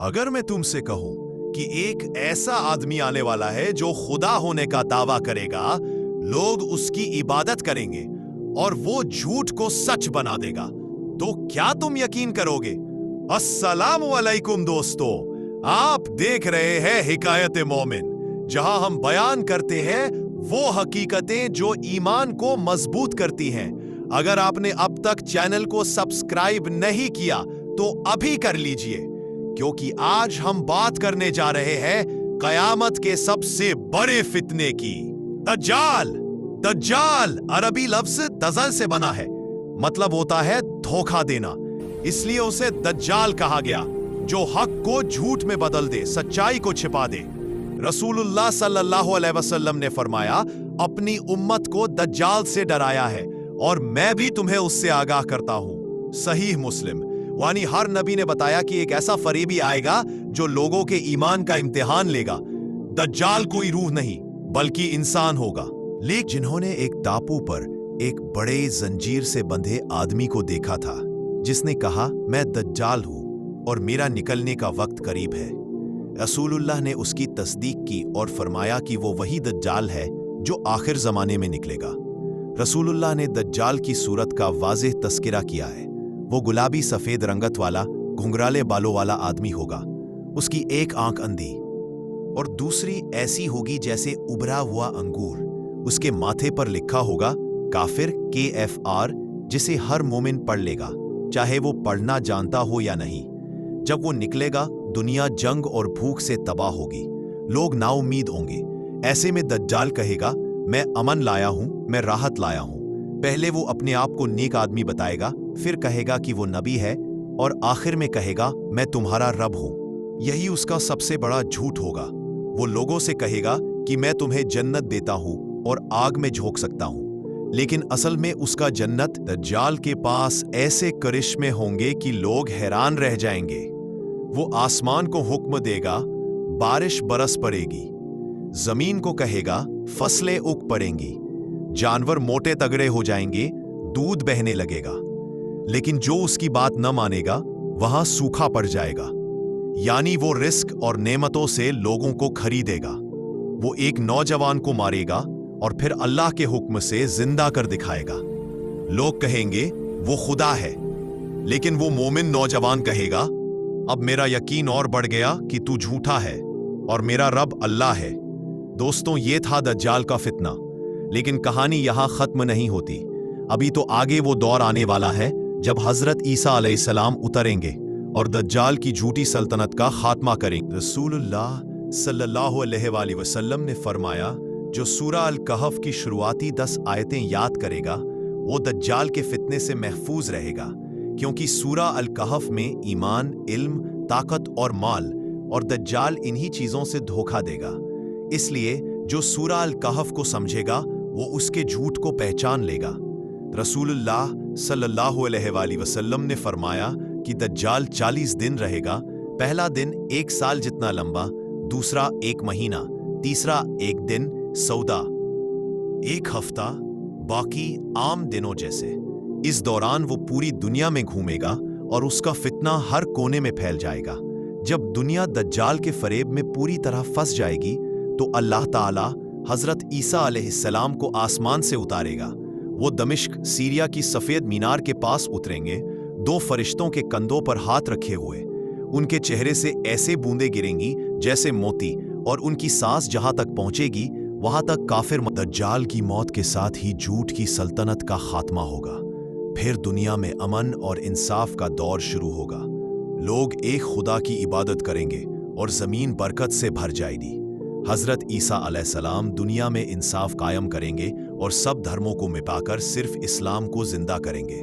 अगर मैं तुमसे कहूं कि एक ऐसा आदमी आने वाला है जो खुदा होने का दावा करेगा, लोग उसकी इबादत करेंगे और वो झूठ को सच बना देगा, तो क्या तुम यकीन करोगे? अस्सलाम वालेकुम दोस्तों, आप देख रहे हैं हिकायत मोमिन, जहां हम बयान करते हैं वो हकीकतें जो ईमान को मजबूत करती हैं। अगर आपने अब तक चैनल को सब्सक्राइब नहीं किया तो अभी कर लीजिए, क्योंकि आज हम बात करने जा रहे हैं कयामत के सबसे बड़े फितने की, दज्जाल। दज्जाल अरबी लफ्ज दजल से बना है, मतलब होता है धोखा देना, इसलिए उसे दज्जाल कहा गया, जो हक को झूठ में बदल दे, सच्चाई को छिपा दे। रसूलुल्लाह सल्लल्लाहु अलैहि वसल्लम ने फरमाया, अपनी उम्मत को दज्जाल से डराया है और मैं भी तुम्हें उससे आगाह करता हूं। सहीह मुस्लिम। यानी हर नबी ने बताया कि एक ऐसा फरीबी आएगा जो लोगों के ईमान का इम्तिहान लेगा। दज्जाल कोई रूह नहीं बल्कि इंसान होगा। लेकिन जिन्होंने एक टापू पर एक बड़े जंजीर से बंधे आदमी को देखा था, जिसने कहा, मैं दज्जाल हूं और मेरा निकलने का वक्त करीब है। रसूलुल्लाह ने उसकी तस्दीक की और फरमाया कि वो वही दज्जाल है जो आखिर जमाने में निकलेगा। रसूलुल्लाह ने दज्जाल की सूरत का वाज़ेह तस्किरा किया है। वो गुलाबी सफेद रंगत वाला घुंघराले बालों वाला आदमी होगा। उसकी एक आंख अंधी और दूसरी ऐसी होगी जैसे उभरा हुआ अंगूर। उसके माथे पर लिखा होगा काफिर KFR, जिसे हर मोमिन पढ़ लेगा, चाहे वो पढ़ना जानता हो या नहीं। जब वो निकलेगा, दुनिया जंग और भूख से तबाह होगी, लोग नाउम्मीद होंगे। ऐसे में दज्जाल कहेगा, मैं अमन लाया हूं, मैं राहत लाया हूं। पहले वो अपने आप को नेक आदमी बताएगा, फिर कहेगा कि वो नबी है और आखिर में कहेगा, मैं तुम्हारा रब हूं। यही उसका सबसे बड़ा झूठ होगा। वो लोगों से कहेगा कि मैं तुम्हें जन्नत देता हूं और आग में झोंक सकता हूं, लेकिन असल में उसका जन्नत दज्जाल के पास ऐसे करिश्मे होंगे कि लोग हैरान रह जाएंगे। वो आसमान को हुक्म देगा, बारिश बरस पड़ेगी, जमीन को कहेगा, फसलें उग पड़ेंगी, जानवर मोटे तगड़े हो जाएंगे, दूध बहने लगेगा। लेकिन जो उसकी बात न मानेगा, वहां सूखा पड़ जाएगा। यानी वो रिस्क और नेमतों से लोगों को खरीदेगा। वो एक नौजवान को मारेगा और फिर अल्लाह के हुक्म से जिंदा कर दिखाएगा। लोग कहेंगे वो खुदा है, लेकिन वो मोमिन नौजवान कहेगा, अब मेरा यकीन और बढ़ गया कि तू झूठा है और मेरा रब अल्लाह है। दोस्तों, ये था दज्जाल का फितना, लेकिन कहानी यहां खत्म नहीं होती। अभी तो आगे वो दौर आने वाला है जब हजरत ईसा अलैहिस्सलाम उतरेंगे और दज्जाल की झूठी सल्तनत का खात्मा करेंगे। रसूलुल्लाह सल्लल्लाहु अलैहि वसल्लम ने फरमाया, जो सूरा अल कहफ की शुरुआती 10 आयतें याद करेगा, वो दज्जाल के फितने से महफूज रहेगा, क्योंकि सूरा अल कहफ में ईमान, इल्म, ताकत और माल, और दज्जाल इन्हीं चीजों से धोखा देगा। इसलिए जो सूरा अल कहफ को समझेगा, वो उसके झूठ को पहचान लेगा। रसूलुल्लाह सल्लल्लाहु अलैहि वसल्लम ने फरमाया कि दज्जाल 40 दिन रहेगा। पहला दिन 1 साल जितना लंबा, दूसरा 1 महीना, तीसरा 1 दिन, सौदा 1 हफ्ता, बाकी आम दिनों जैसे। इस दौरान वो पूरी दुनिया में घूमेगा और उसका फितना हर कोने में फैल जाएगा। जब दुनिया दज्जाल के फरेब में पूरी तरह फंस जाएगी, तो अल्लाह ताला हजरत ईसा अलैहिस्सलाम को आसमान से उतारेगा। वो दमिश्क, सीरिया की सफेद मीनार के पास उतरेंगे, 2 फरिश्तों के कंधों पर हाथ रखे हुए। उनके चेहरे से ऐसे बूंदें गिरेंगी जैसे मोती, और उनकी सांस जहां तक पहुंचेगी वहां तक काफिर। दज्जाल की मौत के साथ ही झूठ की सल्तनत का खात्मा होगा। फिर दुनिया में अमन और इंसाफ का दौर शुरू होगा। लोग एक खुदा की इबादत करेंगे और जमीन बरकत से भर जाएगी। हजरत ईसा अलैहिस्सलाम दुनिया में इंसाफ कायम करेंगे और सब धर्मों को मिटाकर सिर्फ इस्लाम को जिंदा करेंगे।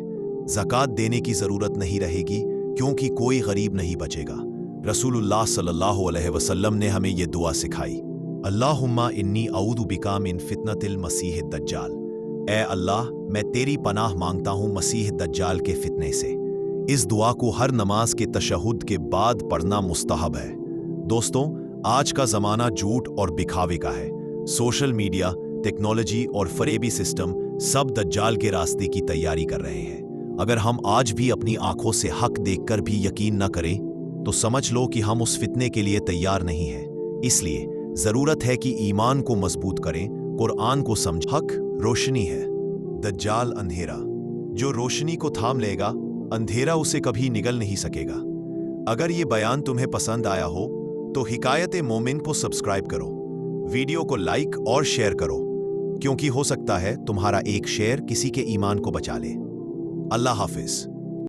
ज़कात देने की जरूरत नहीं रहेगी, क्योंकि कोई गरीब नहीं बचेगा। रसूलुल्लाह सल्लल्लाहु अलैहि वसल्लम ने हमें ये दुआ सिखाई, अल्लाहुम्मा इन्नी अऊदु बिका मिन फितनतिल मसीह दज्जाल। ए अल्लाह, मैं तेरी पनाह मांगता हूँ मसीह दज्जाल के फितने से। इस दुआ को हर नमाज के तशहुद के बाद पढ़ना मुस्तहब है। दोस्तों, आज का ज़माना झूठ और दिखावे का है। सोशल मीडिया, टेक्नोलॉजी और फरेबी सिस्टम सब दज्जाल के रास्ते की तैयारी कर रहे हैं। अगर हम आज भी अपनी आंखों से हक देखकर भी यकीन न करें, तो समझ लो कि हम उस फितने के लिए तैयार नहीं हैं। इसलिए जरूरत है कि ईमान को मजबूत करें, कुरान को समझ। हक रोशनी है, दज्जाल अंधेरा। जो रोशनी को थाम लेगा, अंधेरा उसे कभी निगल नहीं सकेगा। अगर ये बयान तुम्हें पसंद आया हो तो हिकायत मोमिन को सब्सक्राइब करो, वीडियो को लाइक और शेयर करो, क्योंकि हो सकता है तुम्हारा एक शेयर किसी के ईमान को बचा ले। अल्लाह हाफिज।